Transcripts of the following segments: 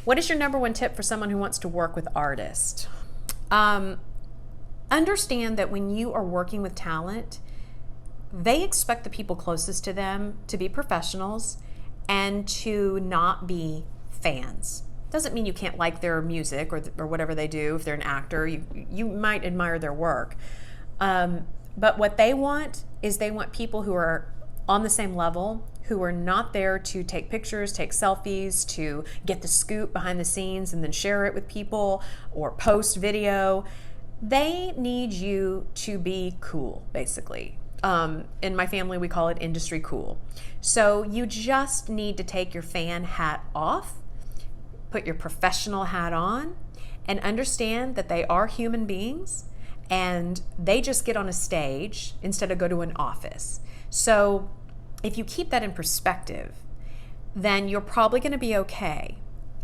What is your number one tip for someone who wants to work with artists? Understand that when you are working with talent, they expect the people closest to them to be professionals and to not be fans. Doesn't mean you can't like their music or whatever they do. If they're an actor, you might admire their work. But what they want is they want people who are on the same level, who are not there to take pictures, take selfies, to get the scoop behind the scenes and then share it with people or post video. They need you to be cool, basically. In my family, we call it industry cool. So you just need to take your fan hat off, put your professional hat on, and understand that they are human beings and they just get on a stage instead of go to an office. So if you keep that in perspective, then you're probably going to be okay.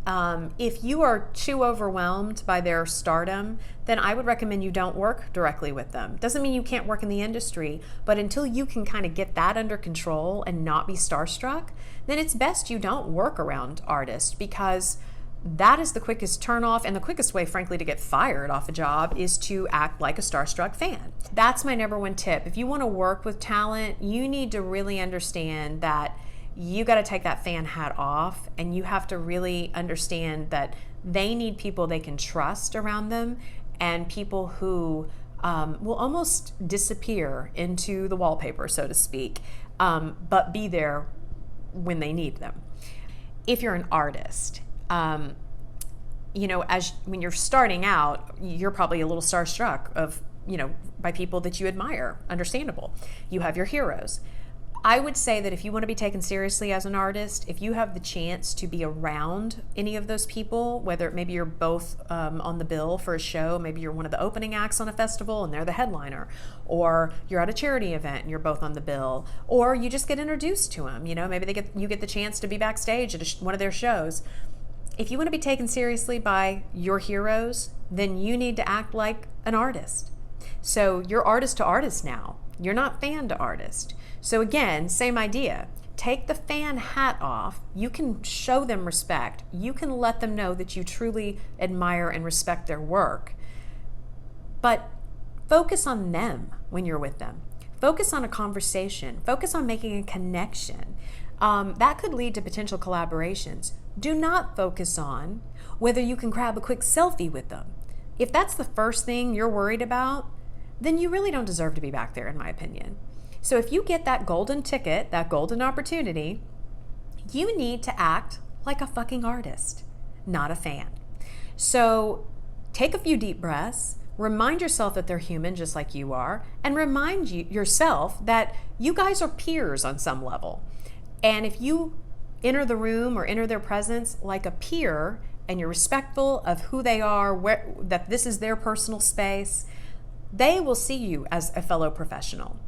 If you are too overwhelmed by their stardom, then I would recommend you don't work directly with them. Doesn't mean you can't work in the industry, but until you can kind of get that under control and not be starstruck, then it's best you don't work around artists, because that is the quickest turnoff, and the quickest way, frankly, to get fired off a job is to act like a starstruck fan. That's my number one tip. If you want to work with talent, you need to really understand that you got to take that fan hat off, and you have to really understand that they need people they can trust around them, and people who will almost disappear into the wallpaper, so to speak, but be there when they need them. If you're an artist, when you're starting out, you're probably a little starstruck by people that you admire. Understandable. You have your heroes. I would say that if you want to be taken seriously as an artist, if you have the chance to be around any of those people, whether maybe you're both on the bill for a show, maybe you're one of the opening acts on a festival and they're the headliner, or you're at a charity event and you're both on the bill, or you just get introduced to them. Maybe you get the chance to be backstage at one of their shows. If you want to be taken seriously by your heroes, then you need to act like an artist. So you're artist to artist now. You're not fan to artist. So again, same idea. Take the fan hat off. You can show them respect. You can let them know that you truly admire and respect their work. But focus on them when you're with them. Focus on a conversation. Focus on making a connection. That could lead to potential collaborations. Do not focus on whether you can grab a quick selfie with them. If that's the first thing you're worried about, then you really don't deserve to be back there, in my opinion. So if you get that golden ticket, that golden opportunity, you need to act like a fucking artist, not a fan. So take a few deep breaths, remind yourself that they're human just like you are, and remind yourself that you guys are peers on some level. And if you enter the room or enter their presence like a peer, and you're respectful of who they are, that this is their personal space, they will see you as a fellow professional.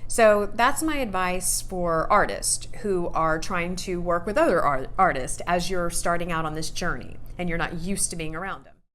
So that's my advice for artists who are trying to work with other artists as you're starting out on this journey and you're not used to being around them.